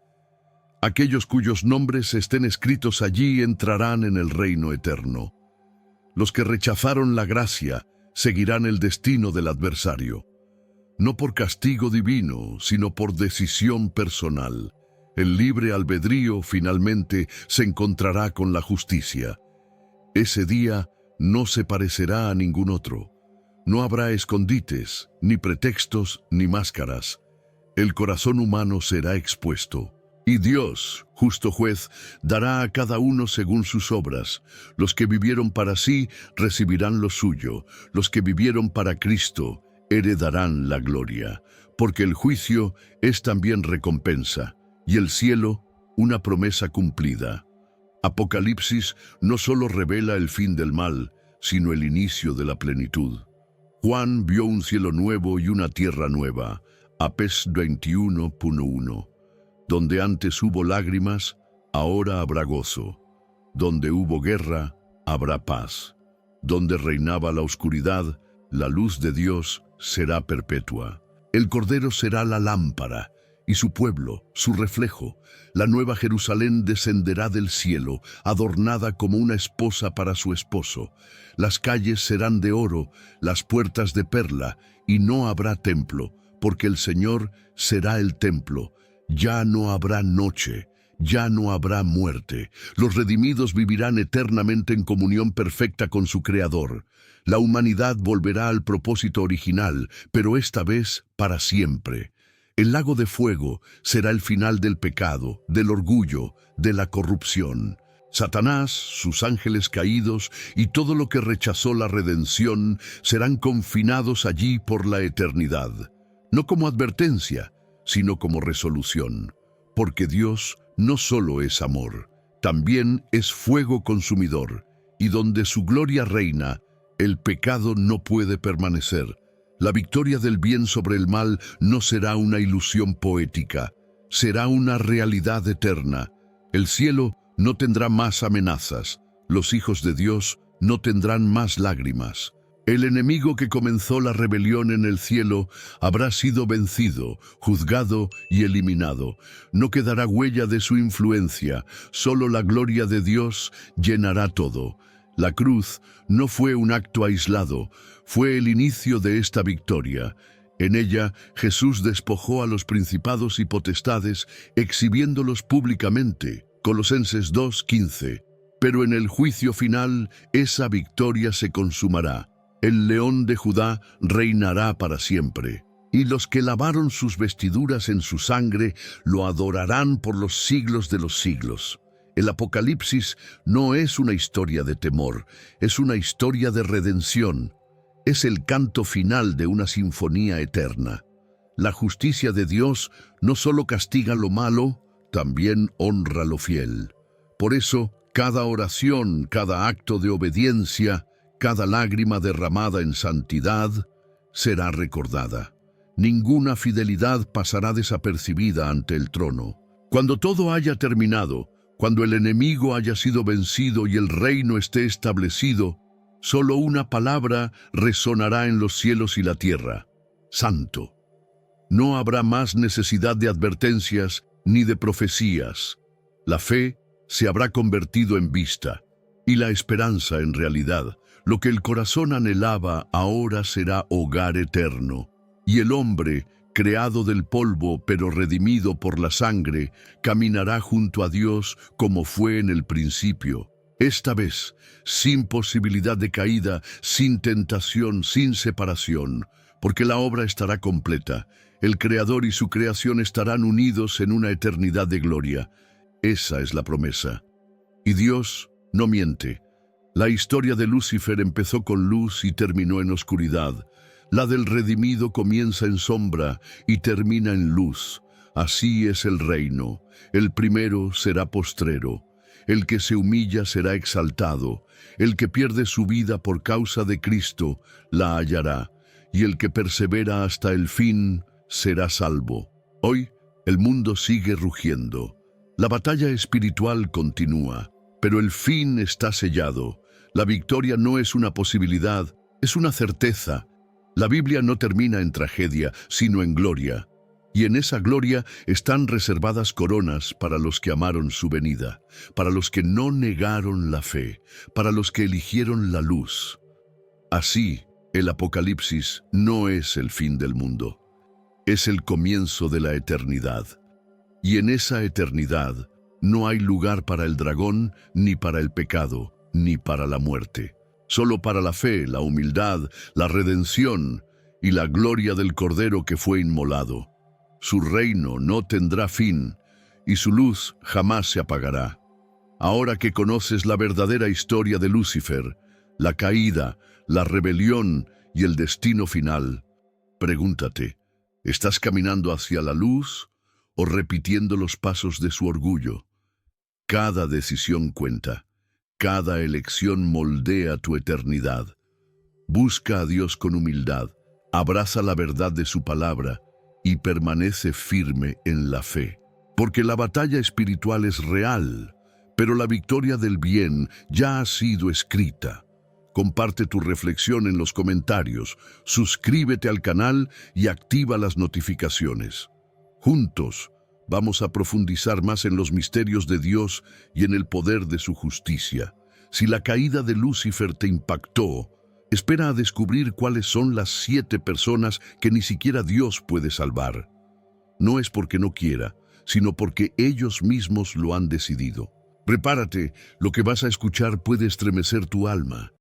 [SPEAKER 1] Aquellos cuyos nombres estén escritos allí entrarán en el reino eterno. Los que rechazaron la gracia seguirán el destino del adversario. No por castigo divino, sino por decisión personal. El libre albedrío finalmente se encontrará con la justicia. Ese día no se parecerá a ningún otro. No habrá escondites, ni pretextos, ni máscaras. El corazón humano será expuesto. Y Dios, justo juez, dará a cada uno según sus obras. Los que vivieron para sí recibirán lo suyo. Los que vivieron para Cristo heredarán la gloria, porque el juicio es también recompensa, y el cielo una promesa cumplida. Apocalipsis no solo revela el fin del mal, sino el inicio de la plenitud. Juan vio un cielo nuevo y una tierra nueva, Apocalipsis 21:1. Donde antes hubo lágrimas, ahora habrá gozo. Donde hubo guerra, habrá paz. Donde reinaba la oscuridad, la luz de Dios será perpetua. El Cordero será la lámpara, y su pueblo, su reflejo. La nueva Jerusalén descenderá del cielo, adornada como una esposa para su esposo. Las calles serán de oro, las puertas de perla, y no habrá templo, porque el Señor será el templo. Ya no habrá noche, ya no habrá muerte. Los redimidos vivirán eternamente en comunión perfecta con su Creador. La humanidad volverá al propósito original, pero esta vez para siempre. El lago de fuego será el final del pecado, del orgullo, de la corrupción. Satanás, sus ángeles caídos y todo lo que rechazó la redención serán confinados allí por la eternidad. No como advertencia, sino como resolución. Porque Dios no solo es amor, también es fuego consumidor, y donde su gloria reina, el pecado no puede permanecer. La victoria del bien sobre el mal no será una ilusión poética, será una realidad eterna. El cielo no tendrá más amenazas, los hijos de Dios no tendrán más lágrimas. El enemigo que comenzó la rebelión en el cielo habrá sido vencido, juzgado y eliminado. No quedará huella de su influencia, solo la gloria de Dios llenará todo. La cruz no fue un acto aislado, fue el inicio de esta victoria. En ella, Jesús despojó a los principados y potestades, exhibiéndolos públicamente. Colosenses 2:15. Pero en el juicio final, esa victoria se consumará. El león de Judá reinará para siempre, y los que lavaron sus vestiduras en su sangre lo adorarán por los siglos de los siglos. El Apocalipsis no es una historia de temor, es una historia de redención. Es el canto final de una sinfonía eterna. La justicia de Dios no solo castiga lo malo, también honra lo fiel. Por eso, cada oración, cada acto de obediencia, cada lágrima derramada en santidad será recordada. Ninguna fidelidad pasará desapercibida ante el trono. Cuando todo haya terminado, cuando el enemigo haya sido vencido y el reino esté establecido, solo una palabra resonará en los cielos y la tierra: Santo. No habrá más necesidad de advertencias ni de profecías. La fe se habrá convertido en vista y la esperanza en realidad. Lo que el corazón anhelaba ahora será hogar eterno, y el hombre, creado del polvo pero redimido por la sangre, caminará junto a Dios como fue en el principio. Esta vez, sin posibilidad de caída, sin tentación, sin separación, porque la obra estará completa. El Creador y su creación estarán unidos en una eternidad de gloria. Esa es la promesa. Y Dios no miente. La historia de Lucifer empezó con luz y terminó en oscuridad. La del redimido comienza en sombra y termina en luz. Así es el reino. El primero será postrero. El que se humilla será exaltado. El que pierde su vida por causa de Cristo la hallará. Y el que persevera hasta el fin será salvo. Hoy el mundo sigue rugiendo. La batalla espiritual continúa, pero el fin está sellado. La victoria no es una posibilidad, es una certeza. La Biblia no termina en tragedia, sino en gloria. Y en esa gloria están reservadas coronas para los que amaron su venida, para los que no negaron la fe, para los que eligieron la luz. Así, el Apocalipsis no es el fin del mundo, es el comienzo de la eternidad. Y en esa eternidad no hay lugar para el dragón, ni para el pecado, ni para la muerte. Solo para la fe, la humildad, la redención y la gloria del Cordero que fue inmolado. Su reino no tendrá fin y su luz jamás se apagará. Ahora que conoces la verdadera historia de Lucifer, la caída, la rebelión y el destino final, pregúntate, ¿estás caminando hacia la luz o repitiendo los pasos de su orgullo? Cada decisión cuenta. Cada elección moldea tu eternidad. Busca a Dios con humildad, abraza la verdad de su palabra y permanece firme en la fe. Porque la batalla espiritual es real, pero la victoria del bien ya ha sido escrita. Comparte tu reflexión en los comentarios, suscríbete al canal y activa las notificaciones. Juntos, vamos a profundizar más en los misterios de Dios y en el poder de su justicia. Si la caída de Lucifer te impactó, espera a descubrir cuáles son las 7 personas que ni siquiera Dios puede salvar. No es porque no quiera, sino porque ellos mismos lo han decidido. Prepárate, lo que vas a escuchar puede estremecer tu alma.